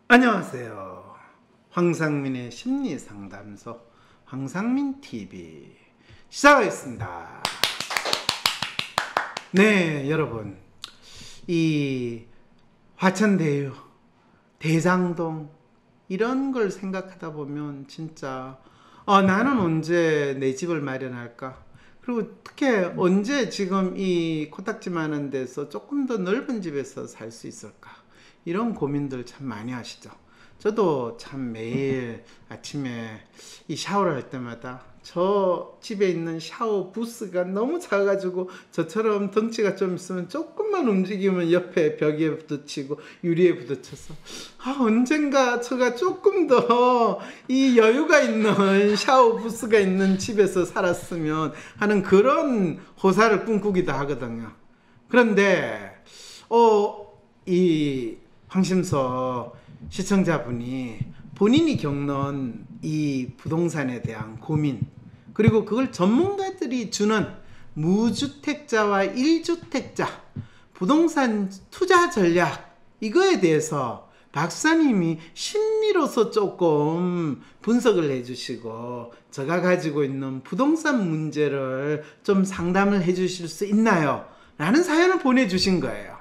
안녕하세요. 황상민의 심리상담소 황상민TV 시작하겠습니다. 네, 여러분, 이 화천대유, 대장동 이런 걸 생각하다 보면 진짜 나는 언제 내 집을 마련할까? 그리고 특히 언제 지금 이 코딱지 많은 데서 조금 더 넓은 집에서 살 수 있을까? 이런 고민들 참 많이 하시죠. 저도 참 매일 아침에 이 샤워를 할 때마다 저 집에 있는 샤워 부스가 너무 작아가지고 저처럼 덩치가 좀 있으면 조금만 움직이면 옆에 벽에 부딪히고 유리에 부딪혀서 언젠가 제가 조금 더 이 여유가 있는 샤워 부스가 있는 집에서 살았으면 하는 그런 호사를 꿈꾸기도 하거든요. 그런데 이 황심서 시청자분이 본인이 겪는 이 부동산에 대한 고민, 그리고 그걸 전문가들이 주는 무주택자와 1주택자 부동산 투자 전략, 이거에 대해서 박사님이 심리로서 조금 분석을 해주시고 제가 가지고 있는 부동산 문제를 좀 상담을 해주실 수 있나요? 라는 사연을 보내주신 거예요.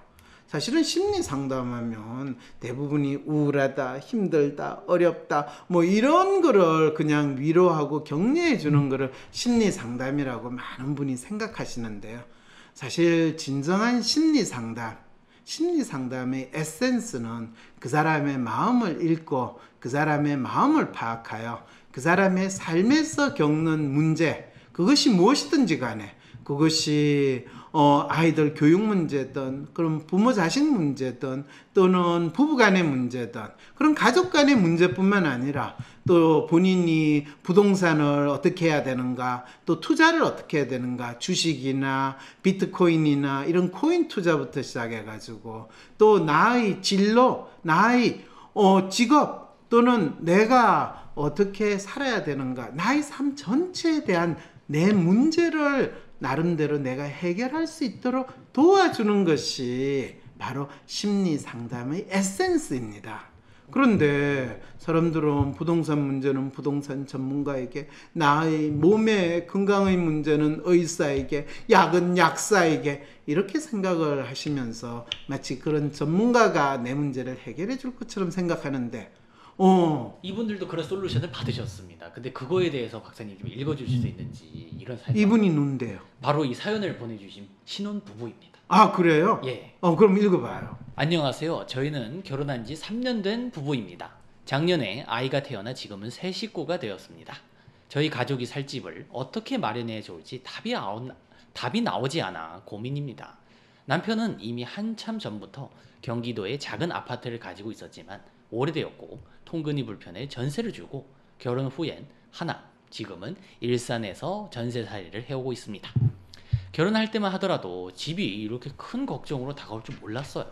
사실은 심리 상담하면 대부분이 우울하다, 힘들다, 어렵다 뭐 이런 거를 그냥 위로하고 격려해 주는 거를 심리 상담이라고 많은 분이 생각하시는데요. 사실 진정한 심리 상담의 에센스는 그 사람의 마음을 읽고 그 사람의 마음을 파악하여 그 사람의 삶에서 겪는 문제, 그것이 무엇이든지 간에, 그것이 아이들 교육 문제든, 그럼 부모 자식 문제든, 또는 부부 간의 문제든, 그런 가족 간의 문제뿐만 아니라 또 본인이 부동산을 어떻게 해야 되는가, 또 투자를 어떻게 해야 되는가, 주식이나 비트코인이나 이런 코인 투자부터 시작해가지고, 또 나의 진로, 나의 직업, 또는 내가 어떻게 살아야 되는가, 나의 삶 전체에 대한 내 문제를 나름대로 내가 해결할 수 있도록 도와주는 것이 바로 심리 상담의 에센스입니다. 그런데 사람들은 부동산 문제는 부동산 전문가에게, 나의 몸의 건강의 문제는 의사에게, 약은 약사에게 이렇게 생각을 하시면서 마치 그런 전문가가 내 문제를 해결해 줄 것처럼 생각하는데 이분들도 그런 솔루션을 받으셨습니다. 근데 그거에 대해서 박사님 좀 읽어주실 수 있는지, 이런 사연. 이분이 누군데요? 바로 이 사연을 보내주신 신혼 부부입니다. 아, 그래요? 예. 그럼 읽어봐요. 안녕하세요. 저희는 결혼한 지 3년 된 부부입니다. 작년에 아이가 태어나 지금은 새 식구가 되었습니다. 저희 가족이 살 집을 어떻게 마련해 좋을지 답이 나오지 않아 고민입니다. 남편은 이미 한참 전부터 경기도에 작은 아파트를 가지고 있었지만 오래되었고 통근이 불편해 전세를 주고, 결혼 후엔 지금은 일산에서 전세살이를 해오고 있습니다. 결혼할 때만 하더라도 집이 이렇게 큰 걱정으로 다가올 줄 몰랐어요.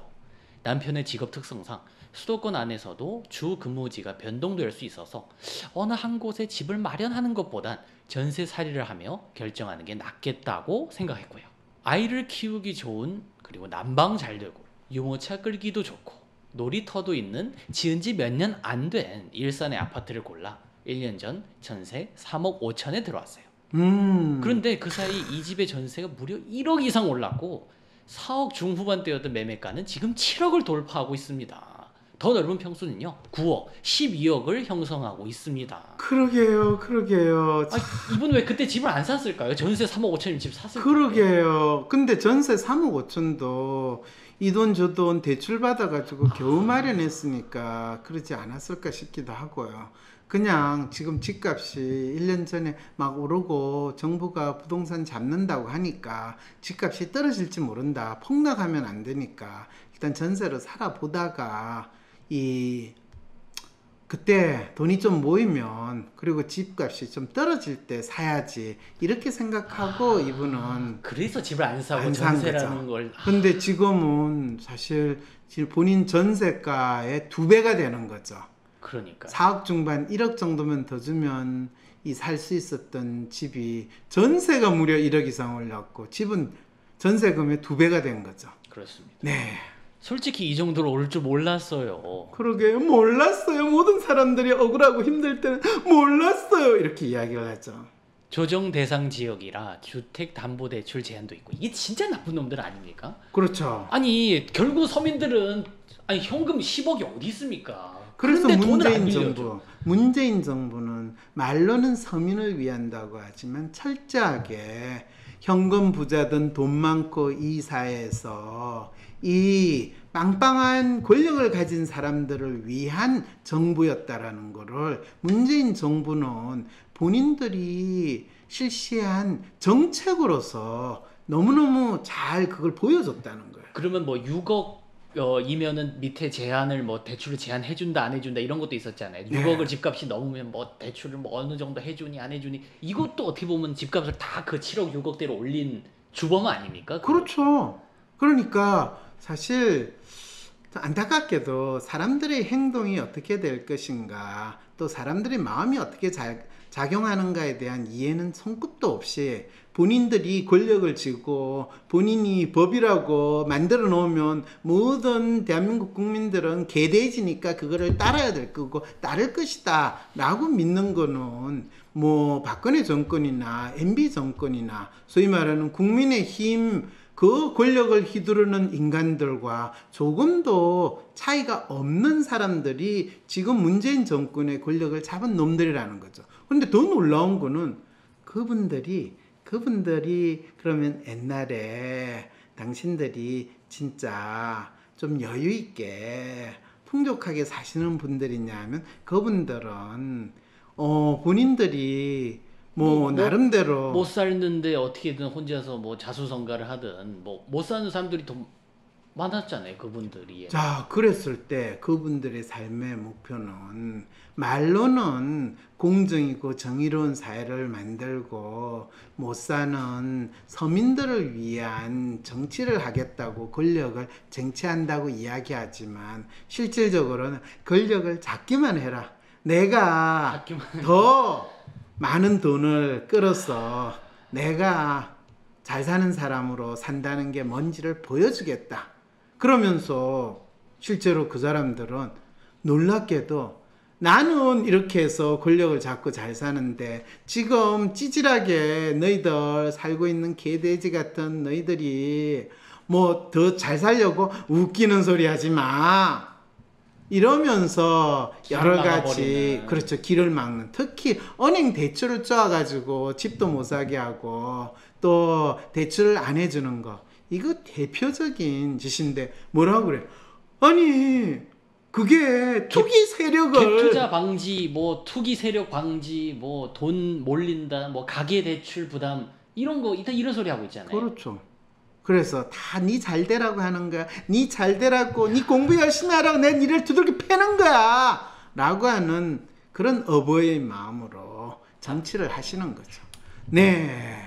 남편의 직업 특성상 수도권 안에서도 주 근무지가 변동될 수 있어서 어느 한 곳에 집을 마련하는 것보단 전세살이를 하며 결정하는 게 낫겠다고 생각했고요. 아이를 키우기 좋은, 그리고 난방 잘 되고 유모차 끌기도 좋고 놀이터도 있는 지은 지 몇 년 안 된 일산의 아파트를 골라 1년 전 전세 3억 5천에 들어왔어요. 그런데 그 사이 이 집의 전세가 무려 1억 이상 올랐고 4억 중후반대였던 매매가는 지금 7억을 돌파하고 있습니다. 더 넓은 평수는요 9억, 12억을 형성하고 있습니다. 그러게요. 이분 왜 그때 집을 안 샀을까요? 전세 3억 5천이면 집 샀을까요? 그러게요. 근데 전세 3억 5천도 이 돈 저 돈 대출 받아가지고 겨우 마련했으니까 그러지 않았을까 싶기도 하고요. 그냥 지금 집값이 1년 전에 막 오르고 정부가 부동산 잡는다고 하니까 집값이 떨어질지 모른다, 폭락하면 안 되니까 일단 전세로 살아보다가 그때 돈이 좀 모이면, 그리고 집값이 좀 떨어질 때 사야지, 이렇게 생각하고 이분은 그래서 집을 안 사고 안 산 전세라는 거죠. 걸. 근데 지금은 사실 본인 전세가의 2배가 되는 거죠. 그러니까 4억 중반 1억 정도면 더 주면 이 살 수 있었던 집이 전세가 무려 1억 이상 올랐고 집은 전세금의 2배가 된 거죠. 그렇습니다. 네. 솔직히 이 정도로 오를 줄 몰랐어요. 그러게 몰랐어요. 모든 사람들이 억울하고 힘들 때는 몰랐어요. 이렇게 이야기를 하죠. 조정 대상 지역이라 주택담보대출 제한도 있고 이게 진짜 나쁜 놈들 아닙니까? 그렇죠. 아니 결국 서민들은 아니 현금 10억이 어디 있습니까? 그래서 그런데 돈을 안 빌려줘. 문재인 정부는 말로는 서민을 위한다고 하지만 철저하게 현금 부자든 돈 많고 이 사회에서 이 빵빵한 권력을 가진 사람들을 위한 정부였다라는 거를 문재인 정부는 본인들이 실시한 정책으로서 너무너무 잘 그걸 보여줬다는 거예요. 그러면 뭐 6억 이면은 밑에 제한을 뭐 대출을 제한해준다 안 해준다 이런 것도 있었잖아요. 6억을 집값이 넘으면 뭐 대출을 뭐 어느 정도 해주니 안 해주니 이것도 어떻게 보면 집값을 다 그 7억 6억대로 올린 주범 아닙니까? 그렇죠. 그러니까 사실 안타깝게도 사람들의 행동이 어떻게 될 것인가 또 사람들의 마음이 어떻게 작용하는가에 대한 이해는 손끝도 없이 본인들이 권력을 쥐고 본인이 법이라고 만들어 놓으면 모든 대한민국 국민들은 개돼지니까 그거를 따라야 될 거고 따를 것이다 라고 믿는 거는 뭐 박근혜 정권이나 MB 정권이나 소위 말하는 국민의힘 그 권력을 휘두르는 인간들과 조금도 차이가 없는 사람들이 지금 문재인 정권의 권력을 잡은 놈들이라는 거죠. 그런데 더 놀라운 거는 그분들이 그러면 옛날에 당신들이 진짜 좀 여유 있게 풍족하게 사시는 분들이냐 하면 그분들은 본인들이 뭐 나름대로 못 살는데 어떻게든 혼자서 뭐 자수성가를 하든 뭐 못 사는 사람들이 더 많았잖아요. 그분들이. 자, 그랬을 때 그분들의 삶의 목표는 말로는 공정이고 정의로운 사회를 만들고 못 사는 서민들을 위한 정치를 하겠다고 권력을 쟁취한다고 이야기하지만 실질적으로는 권력을 잡기만 해라. 내가 더 많은 돈을 끌어서 내가 잘 사는 사람으로 산다는 게 뭔지를 보여주겠다. 그러면서 실제로 그 사람들은 놀랍게도 나는 이렇게 해서 권력을 잡고 잘 사는데 지금 찌질하게 너희들 살고 있는 개돼지 같은 너희들이 뭐 더 잘 살려고 웃기는 소리 하지 마. 이러면서 여러 가지 그렇죠 길을 막는 특히 은행 대출을 쪼아가지고 집도 못 사게 하고 또 대출을 안 해주는 거 이거 대표적인 짓인데 뭐라고 그래? 아니 그게 투기 세력을 갭투자 방지, 뭐 투기 세력 방지, 뭐 돈 몰린다, 뭐 가계 대출 부담 이런 거 일단 이런 소리 하고 있잖아요. 그렇죠. 그래서 다 니 잘되라고 하는 거야. 니 잘되라고 니 공부 열심히 하라고 내 니를 두들겨 패는 거야 라고 하는 그런 어버이의 마음으로 정치를 하시는 거죠. 네.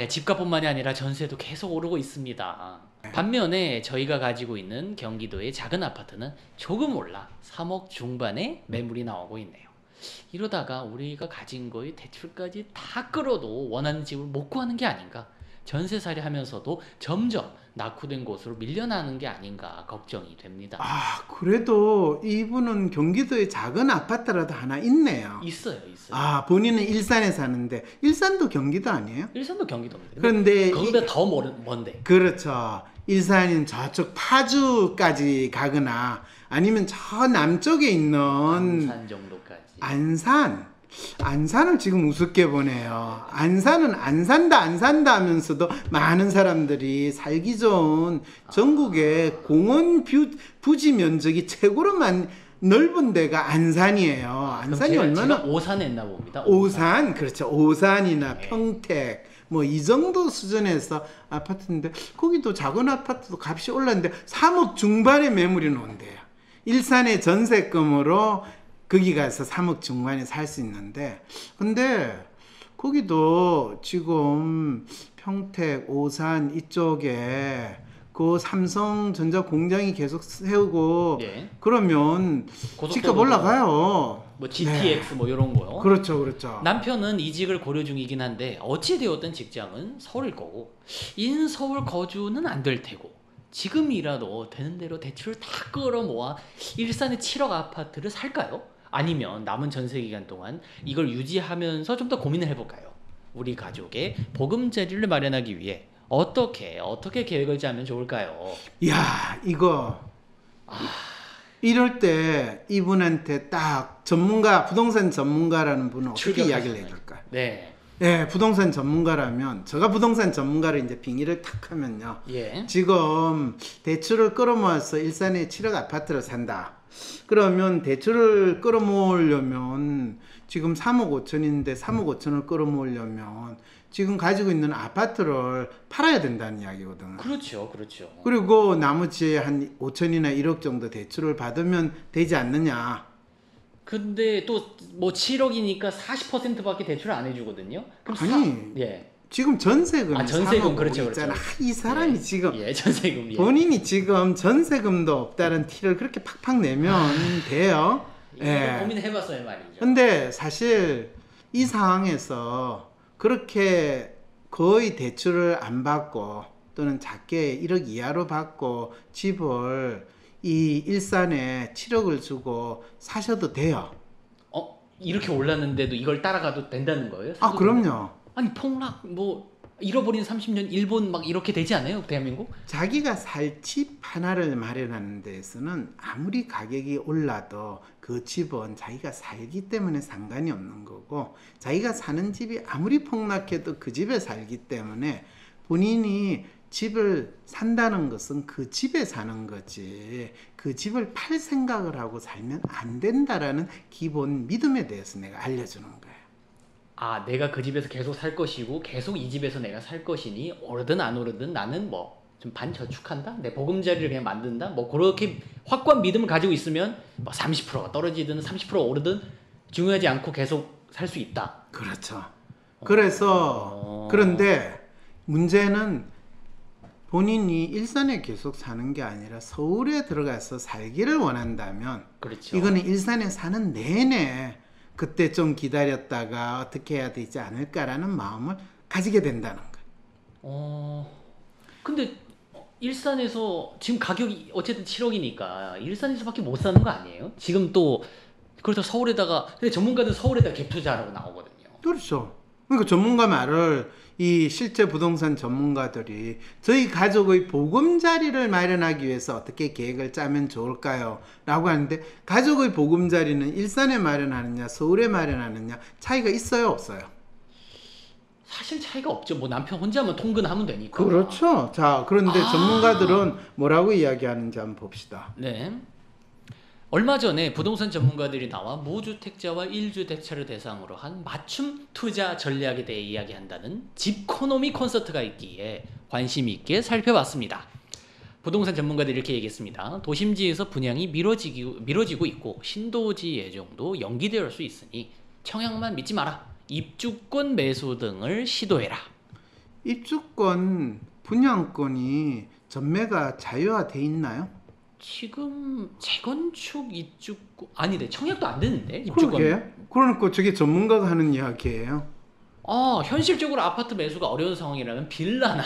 집값뿐만이 아니라 전세도 계속 오르고 있습니다. 반면에 저희가 가지고 있는 경기도의 작은 아파트는 조금 올라 3억 중반에 매물이 나오고 있네요. 이러다가 우리가 가진 거의 대출까지 다 끌어도 원하는 집을 못 구하는 게 아닌가, 전세살이 하면서도 점점 낙후된 곳으로 밀려나는 게 아닌가 걱정이 됩니다. 아, 그래도 이분은 경기도에 작은 아파트라도 하나 있네요. 있어요. 아, 본인은 일산에 사는데 일산도 경기도 아니에요? 일산도 경기도입니다. 그런데 거기보다 더 먼데. 그렇죠. 일산인 저쪽 파주까지 가거나 아니면 저 남쪽에 있는 안산 정도까지. 안산을 지금 우습게 보네요. 안산은 안 산다 하면서도 많은 사람들이 살기 좋은 전국의 공원 부지 면적이 최고로 넓은 데가 안산이에요. 안산이 얼마나 제가 오산에 있나 봅니다. 오산 그렇죠. 오산이나 네. 평택 뭐 이 정도 수준에서 아파트인데 거기도 작은 아파트도 값이 올랐는데 3억 중반의 매물이 나온대요. 일산의 전세금으로 거기 가서 3억 중반에 살 수 있는데 근데 거기도 지금 평택, 오산 이쪽에 그 삼성전자 공장이 계속 세우고 예. 그러면 집값 올라가요. 뭐 GTX 뭐 이런 거요. 그렇죠. 남편은 이직을 고려 중이긴 한데 어찌 되었든 직장은 서울일 거고 인서울 거주는 안 될 테고 지금이라도 되는 대로 대출을 다 끌어모아 일산의 7억 아파트를 살까요? 아니면 남은 전세 기간 동안 이걸 유지하면서 좀 더 고민을 해볼까요? 우리 가족의 보금자리를 마련하기 위해 어떻게 계획을 짜면 좋을까요? 야, 이거 이럴 때 이분한테 딱 전문가, 부동산 전문가라는 분은 어떻게 이야기를 해야 될까? 네. 예, 부동산 전문가라면 제가 부동산 전문가를 이제 빙의를 탁 하면요. 예. 지금 대출을 끌어모아서 일산에 7억 아파트를 산다. 그러면 대출을 끌어모으려면 지금 3억 5천인데 3억 5천을 끌어모으려면 지금 가지고 있는 아파트를 팔아야 된다는 이야기거든. 그렇죠, 그렇죠. 그리고 나머지 한 5천이나 1억 정도 대출을 받으면 되지 않느냐. 근데 또 뭐 7억이니까 40%밖에 대출을 안 해주거든요. 그럼 아니, 예. 지금 전세금, 전세금 그렇죠, 있잖아. 그렇죠. 이 사람이 예. 지금 예, 전세금. 예. 본인이 지금 전세금도 없다는 티를 그렇게 팍팍 내면 돼요. 이거 고민해봤어요 말이죠. 근데 사실 이 상황에서 그렇게 거의 대출을 안 받고 또는 작게 1억 이하로 받고 집을 이 일산에 7억을 주고 사셔도 돼요. 이렇게 올랐는데도 이걸 따라가도 된다는 거예요? 아, 그럼요. 아니 폭락 뭐 잃어버린 30년 일본 막 이렇게 되지 않아요? 대한민국? 자기가 살 집 하나를 마련하는 데에서는 아무리 가격이 올라도 그 집은 자기가 살기 때문에 상관이 없는 거고, 자기가 사는 집이 아무리 폭락해도 그 집에 살기 때문에 본인이 집을 산다는 것은 그 집에 사는 거지 그 집을 팔 생각을 하고 살면 안 된다라는 기본 믿음에 대해서 내가 알려주는 거예요. 아, 내가 그 집에서 계속 살 것이고 계속 이 집에서 내가 살 것이니 오르든 안 오르든 나는 뭐 좀 반저축한다? 내 보금자리를 그냥 만든다? 뭐 그렇게 확고한 믿음을 가지고 있으면 뭐 30%가 떨어지든 30% 오르든 중요하지 않고 계속 살 수 있다. 그렇죠. 그래서 그런데 문제는 본인이 일산에 계속 사는 게 아니라 서울에 들어가서 살기를 원한다면, 그렇죠. 이거는 일산에 사는 내내 그때 좀 기다렸다가 어떻게 해야 되지 않을까라는 마음을 가지게 된다는 거예요. 근데 일산에서 지금 가격이 어쨌든 7억이니까 일산에서밖에 못 사는 거 아니에요? 지금 또 그렇다고 서울에다가, 근데 전문가들 서울에다 갭 투자라고 나오거든요. 그렇죠. 그러니까 전문가 말을 이 실제 부동산 전문가들이 저희 가족의 보금자리를 마련하기 위해서 어떻게 계획을 짜면 좋을까요? 라고 하는데, 가족의 보금자리는 일산에 마련하느냐 서울에 마련하느냐 차이가 있어요 없어요? 사실 차이가 없죠. 뭐 남편 혼자만 통근하면 되니까. 그렇죠. 자, 그런데 전문가들은 뭐라고 이야기하는지 한번 봅시다. 네. 얼마 전에 부동산 전문가들이 나와 무주택자와 1주택자를 대상으로 한 맞춤 투자 전략에 대해 이야기한다는 집코노미 콘서트가 있기에 관심 있게 살펴봤습니다. 부동산 전문가들이 이렇게 얘기했습니다. 도심지에서 분양이 미뤄지고 있고 신도시 예정도 연기될 수 있으니 청약만 믿지 마라. 입주권 매수 등을 시도해라. 입주권, 분양권이 전매가 자유화돼 있나요? 지금 재건축 입주권 아니네, 청약도 안 되는데 입주권. 그러게. 그러니까 저게 전문가가 하는 이야기예요. 현실적으로 아파트 매수가 어려운 상황이라면 빌라나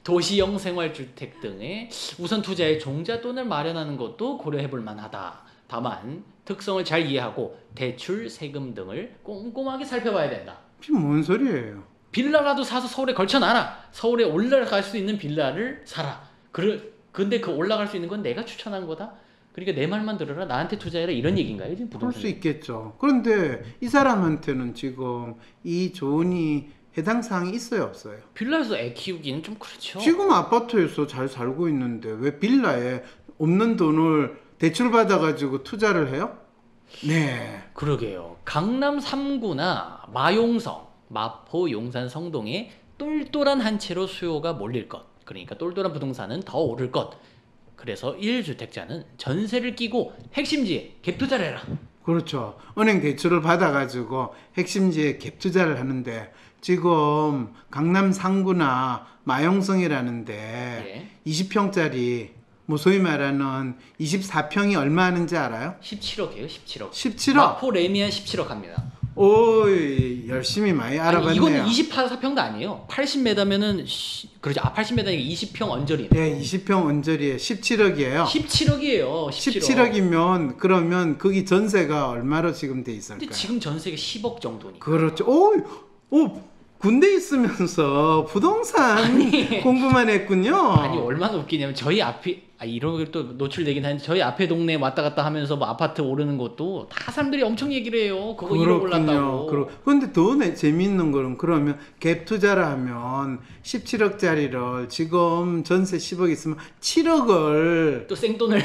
도시형 생활주택 등의 우선 투자에 종잣돈을 마련하는 것도 고려해볼 만하다. 다만 특성을 잘 이해하고 대출, 세금 등을 꼼꼼하게 살펴봐야 된다. 지금 뭔 소리예요? 빌라라도 사서 서울에 걸쳐놔라. 서울에 올라갈 수 있는 빌라를 사라. 근데 그 올라갈 수 있는 건 내가 추천한 거다. 그러니까 내 말만 들어라. 나한테 투자해라. 이런 얘기인가요? 지금 그럴 부동산. 수 있겠죠. 그런데 이 사람한테는 지금 이 조언이 해당 사항이 있어요 없어요? 빌라에서 애 키우기는 좀 그렇죠. 지금 아파트에서 잘 살고 있는데 왜 빌라에 없는 돈을 대출 받아가지고 투자를 해요? 네. 그러게요. 강남 3구나 마용성, 마포, 용산, 성동에 똘똘한 한 채로 수요가 몰릴 것. 그러니까 똘똘한 부동산은 더 오를 것. 그래서 1주택자는 전세를 끼고 핵심지에 갭 투자를 해라. 그렇죠. 은행 대출을 받아가지고 핵심지에 갭 투자를 하는데, 지금 강남 상구나 마용성이라는데 예. 20평짜리 뭐 소위 말하는 24평이 얼마 하는지 알아요? 17억이에요. 17억. 17억. 마포 레미안 17억 합니다. 오, 열심히 많이 알아봤네요. 아니, 이거는 24평도 아니에요. 80m면은 그렇죠. 80m니까 20평 언저리네. 네, 20평 언저리에 17억이에요. 17억이에요. 17억이면 그러면 거기 전세가 얼마로 지금 돼 있을까요? 근데 지금 전세가 10억 정도니까. 그렇죠. 오, 군대 있으면서 부동산 공부만 했군요. 아니 얼마나 웃기냐면 저희 앞에 이런 게 또 노출되긴 하는데 저희 앞에 동네 왔다 갔다 하면서 뭐 아파트 오르는 것도 다 사람들이 엄청 얘기를 해요. 그거 1억 올랐다고. 그런데 더 재미있는 거는 그러면 갭 투자를 하면 17억짜리를 지금 전세 10억 있으면 7억을 또 생돈을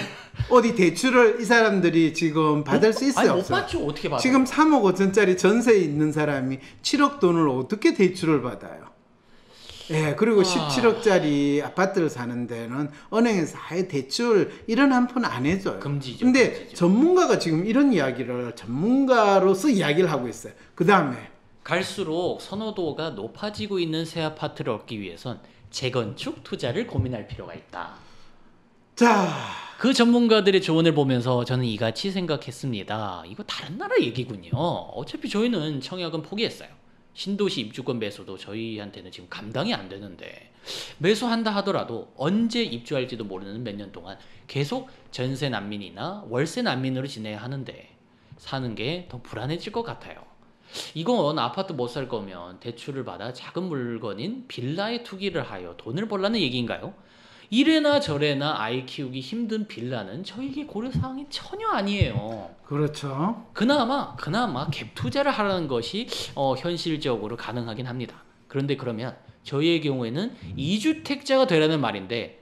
어디 대출을 이 사람들이 지금 받을 수 있어요? 아니 못 없어요? 받죠. 어떻게 받아요? 지금 3억 5천짜리 전세에 있는 사람이 7억 돈을 어떻게 대출을 받아요? 예, 그리고 17억짜리 아파트를 사는 데는 은행에서 아예 대출 이런 한 푼 안 해줘요. 금지죠. 근데 금지죠. 전문가가 지금 이런 이야기를 전문가로서 이야기를 하고 있어요. 그 다음에 갈수록 선호도가 높아지고 있는 새 아파트를 얻기 위해선 재건축 투자를 고민할 필요가 있다. 자, 그 전문가들의 조언을 보면서 저는 이같이 생각했습니다. 이거 다른 나라 얘기군요. 어차피 저희는 청약은 포기했어요. 신도시 입주권 매수도 저희한테는 지금 감당이 안 되는데 매수한다 하더라도 언제 입주할지도 모르는 몇 년 동안 계속 전세 난민이나 월세 난민으로 지내야 하는데 사는 게 더 불안해질 것 같아요. 이건 아파트 못 살 거면 대출을 받아 작은 물건인 빌라에 투기를 하여 돈을 벌라는 얘기인가요? 이래나 저래나 아이 키우기 힘든 빌라는 저에게 고려사항이 전혀 아니에요. 그렇죠. 그나마 갭 투자를 하라는 것이 현실적으로 가능하긴 합니다. 그런데 그러면 저희의 경우에는 2주택자가 되라는 말인데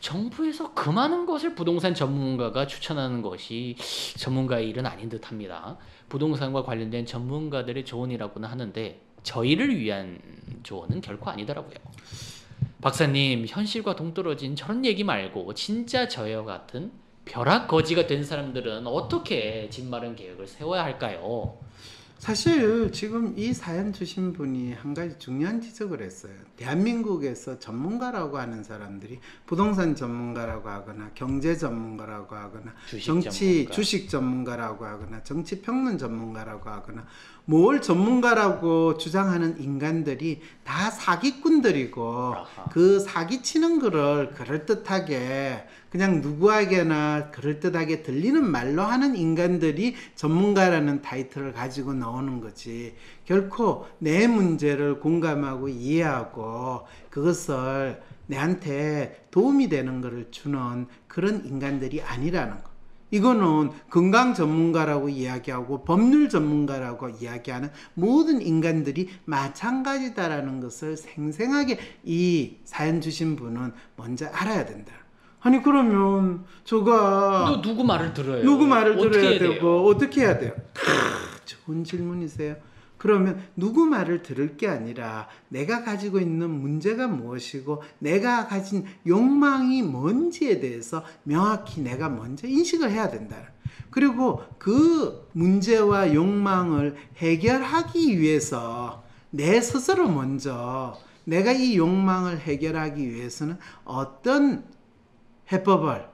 정부에서 그 많은 것을 부동산 전문가가 추천하는 것이 전문가의 일은 아닌 듯합니다. 부동산과 관련된 전문가들의 조언이라고는 하는데 저희를 위한 조언은 결코 아니더라고요. 박사님, 현실과 동떨어진 저런 얘기 말고 진짜 저와 같은 벼락거지가 된 사람들은 어떻게 집 마련 계획을 세워야 할까요? 사실 지금 이 사연 주신 분이 한 가지 중요한 지적을 했어요. 대한민국에서 전문가라고 하는 사람들이 부동산 전문가라고 하거나 경제 전문가라고 하거나 주식 전문가라고 하거나 정치 평론 전문가라고 하거나 뭘 전문가라고 주장하는 인간들이 다 사기꾼들이고 아하. 그 사기치는 거를 그럴듯하게 그냥 누구에게나 그럴듯하게 들리는 말로 하는 인간들이 전문가라는 타이틀을 가지고 나오는 거지 결코 내 문제를 공감하고 이해하고 그것을 내한테 도움이 되는 것을 주는 그런 인간들이 아니라는 거. 이거는 건강 전문가라고 이야기하고 법률 전문가라고 이야기하는 모든 인간들이 마찬가지다라는 것을 생생하게 이 사연 주신 분은 먼저 알아야 된다. 아니 그러면 저가 누구 말을 들어요? 누구 말을 들어야 돼요? 되고 어떻게 해야 돼요? 좋은 질문이세요. 그러면 누구 말을 들을 게 아니라 내가 가지고 있는 문제가 무엇이고 내가 가진 욕망이 뭔지에 대해서 명확히 내가 먼저 인식을 해야 된다. 그리고 그 문제와 욕망을 해결하기 위해서 내 스스로 먼저 내가 이 욕망을 해결하기 위해서는 어떤 해법을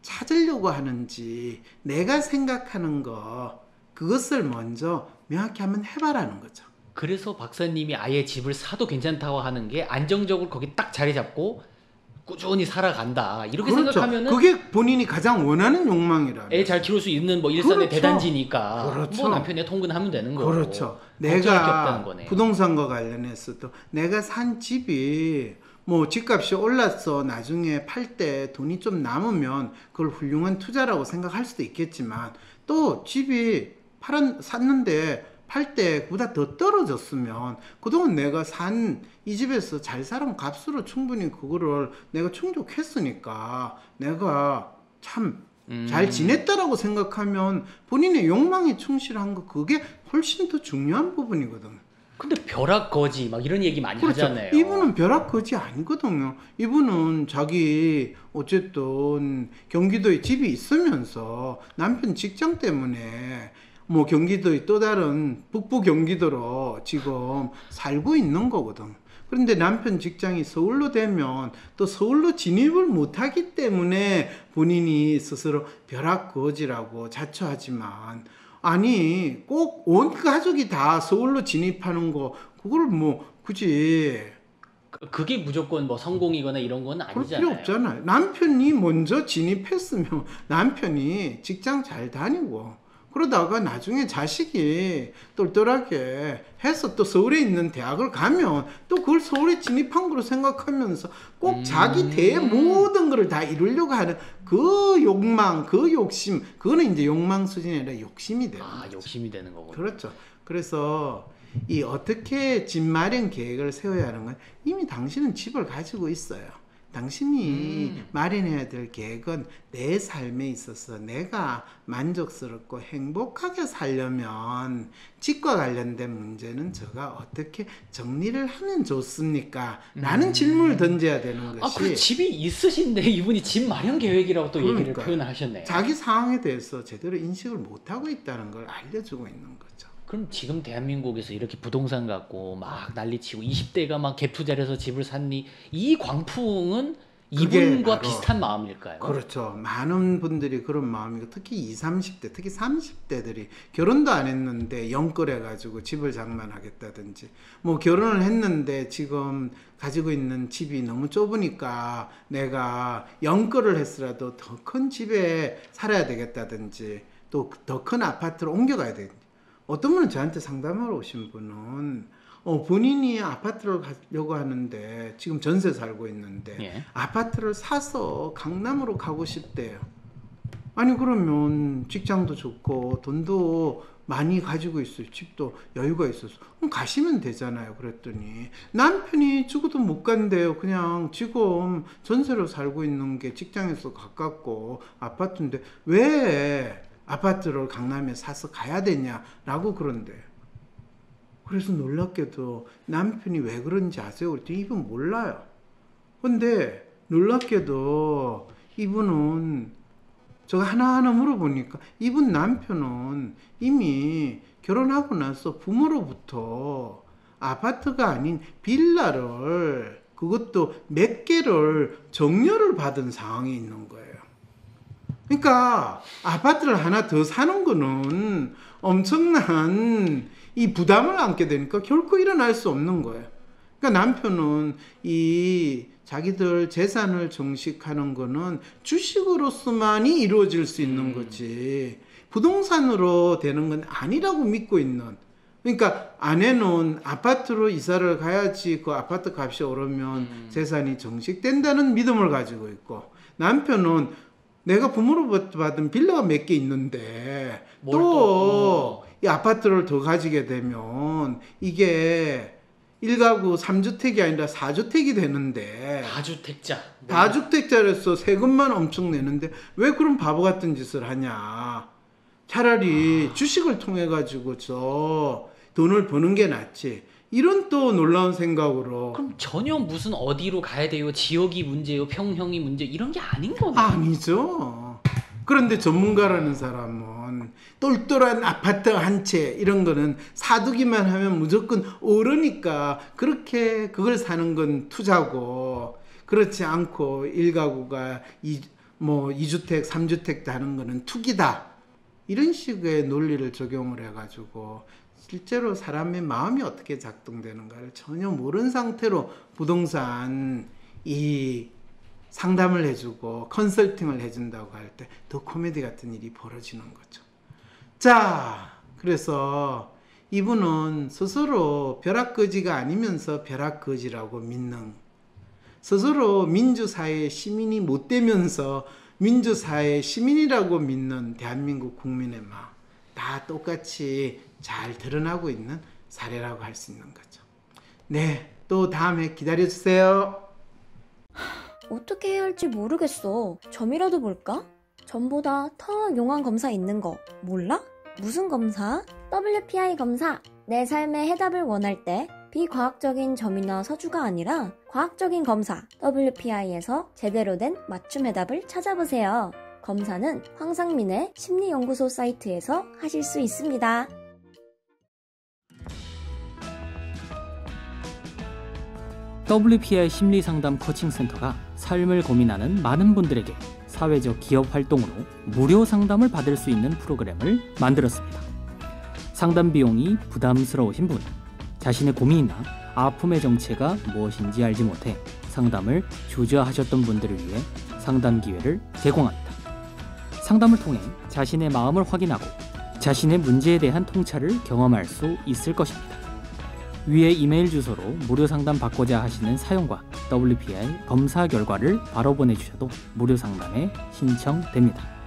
찾으려고 하는지 내가 생각하는 거 그것을 먼저 명확히 한번 해봐라는 거죠. 그래서 박사님이 아예 집을 사도 괜찮다고 하는 게 안정적으로 거기 딱 자리 잡고 꾸준히 살아간다 이렇게 그렇죠. 생각하면은 그게 본인이 가장 원하는 욕망이라. 애 잘 키울 수 있는 뭐 일산의 그렇죠. 대단지니까 그렇죠. 뭐 남편이 통근하면 되는 거고. 그렇죠. 걱정할 게 없다는 내가 거네. 부동산과 관련해서도 내가 산 집이 뭐 집값이 올랐어 나중에 팔 때 돈이 좀 남으면 그걸 훌륭한 투자라고 생각할 수도 있겠지만 또 집이 샀는데 팔 때 그보다 더 떨어졌으면 그동안 내가 산 이 집에서 잘 살은 값으로 충분히 그거를 내가 충족했으니까 내가 참 잘 지냈다라고 생각하면 본인의 욕망에 충실한 거 그게 훨씬 더 중요한 부분이거든. 근데 벼락거지 막 이런 얘기 많이 그렇죠. 하잖아요. 이분은 벼락거지 아니거든요. 이분은 자기 어쨌든 경기도에 집이 있으면서 남편 직장 때문에 뭐 경기도의 또 다른 북부 경기도로 지금 살고 있는 거거든. 그런데 남편 직장이 서울로 되면 또 서울로 진입을 못하기 때문에 본인이 스스로 벼락거지라고 자처하지만 아니 꼭 온 가족이 다 서울로 진입하는 거 그걸 뭐 굳이 그게 무조건 뭐 성공이거나 이런 건 그럴 아니잖아요. 필요 없잖아요. 남편이 먼저 진입했으면 남편이 직장 잘 다니고 그러다가 나중에 자식이 똘똘하게 해서 또 서울에 있는 대학을 가면 또 그걸 서울에 진입한 거로 생각하면서 꼭 자기 대의 모든 거를 다 이루려고 하는 그 욕망, 그 욕심, 그거는 이제 욕망 수준이 아니라 욕심이 되는 거죠. 욕심이 되는 거군요. 그렇죠. 그래서 이 어떻게 집 마련 계획을 세워야 하는 건 이미 당신은 집을 가지고 있어요. 당신이 마련해야 될 계획은 내 삶에 있어서 내가 만족스럽고 행복하게 살려면 집과 관련된 문제는 제가 어떻게 정리를 하면 좋습니까? 라는 질문을 던져야 되는 것이 그럼 집이 있으신데 이분이 집 마련 계획이라고 또 얘기를 그러니까요. 표현을 하셨네요. 자기 상황에 대해서 제대로 인식을 못하고 있다는 걸 알려주고 있는 거죠. 그럼 지금 대한민국에서 이렇게 부동산 갖고 막 난리치고 20대가 막 갭 투자를 해서 집을 샀니? 이 광풍은 이분과 바로 비슷한 마음일까요? 그렇죠. 많은 분들이 그런 마음이고 특히 20, 30대, 특히 30대들이 결혼도 안 했는데 영끌해가지고 집을 장만하겠다든지 뭐 결혼을 했는데 지금 가지고 있는 집이 너무 좁으니까 내가 영끌을 했으라도 더 큰 집에 살아야 되겠다든지 또 더 큰 아파트로 옮겨가야 되겠다. 어떤 분은 저한테 상담하러 오신 분은 본인이 아파트를 가려고 하는데 지금 전세 살고 있는데 예. 아파트를 사서 강남으로 가고 싶대요. 아니 그러면 직장도 좋고 돈도 많이 가지고 있어요. 집도 여유가 있어서 그럼 가시면 되잖아요. 그랬더니 남편이 죽어도 못 간대요. 그냥 지금 전세로 살고 있는 게 직장에서 가깝고 아파트인데 왜 아파트를 강남에 사서 가야 되냐라고 그런대요. 그래서 놀랍게도 남편이 왜 그런지 아세요? 그랬더니 이분 몰라요. 근데 놀랍게도 이분은 제가 하나하나 물어보니까 이분 남편은 이미 결혼하고 나서 부모로부터 아파트가 아닌 빌라를 그것도 몇 개를 정려를 받은 상황에 있는 거예요. 그러니까 아파트를 하나 더 사는 거는 엄청난 이 부담을 안게 되니까 결코 일어날 수 없는 거예요. 그러니까 남편은 이 자기들 재산을 정식하는 거는 주식으로서만이 이루어질 수 있는 거지 부동산으로 되는 건 아니라고 믿고 있는. 그러니까 아내는 아파트로 이사를 가야지 그 아파트 값이 오르면 재산이 정식된다는 믿음을 가지고 있고 남편은 내가 부모로부터 받은 빌라가 몇 개 있는데 또 이 아파트를 더 가지게 되면 이게 1가구 3주택이 아니라 4주택이 되는데 다주택자. 다주택자로서 세금만 엄청 내는데 왜 그런 바보 같은 짓을 하냐. 차라리 주식을 통해 가지고 저 돈을 버는 게 낫지. 이런 또 놀라운 생각으로. 그럼 전혀 무슨 어디로 가야 돼요, 지역이 문제요, 평형이 문제 이런 게 아닌 거네요. 아니죠. 그런데 전문가라는 사람은 똘똘한 아파트 한 채 이런 거는 사두기만 하면 무조건 오르니까 그렇게 그걸 사는 건 투자고 그렇지 않고 1가구가 2주택 3주택 다는 거는 투기다. 이런 식의 논리를 적용을 해가지고 실제로 사람의 마음이 어떻게 작동되는가를 전혀 모르는 상태로 부동산 이 상담을 해주고 컨설팅을 해준다고 할 때 더 코미디 같은 일이 벌어지는 거죠. 자, 그래서 이분은 스스로 벼락거지가 아니면서 벼락거지라고 믿는, 스스로 민주사회의 시민이 못 되면서 민주사회의 시민이라고 믿는 대한민국 국민의 마음 다 똑같이 잘 드러나고 있는 사례라고 할 수 있는 거죠. 네, 또 다음에 기다려주세요. 어떻게 해야 할지 모르겠어. 점이라도 볼까? 점보다 더 용한 검사 있는 거 몰라? 무슨 검사? WPI 검사. 내 삶의 해답을 원할 때 비과학적인 점이나 서주가 아니라 과학적인 검사 WPI에서 제대로 된 맞춤 해답을 찾아보세요. 검사는 황상민의 심리연구소 사이트에서 하실 수 있습니다. WPI 심리상담 코칭센터가 삶을 고민하는 많은 분들에게 사회적 기업 활동으로 무료 상담을 받을 수 있는 프로그램을 만들었습니다. 상담 비용이 부담스러우신 분, 자신의 고민이나 아픔의 정체가 무엇인지 알지 못해 상담을 주저하셨던 분들을 위해 상담 기회를 제공합니다. 상담을 통해 자신의 마음을 확인하고 자신의 문제에 대한 통찰을 경험할 수 있을 것입니다. 위의 이메일 주소로 무료 상담 받고자 하시는 사연과 WPI 검사 결과를 바로 보내주셔도 무료 상담에 신청됩니다.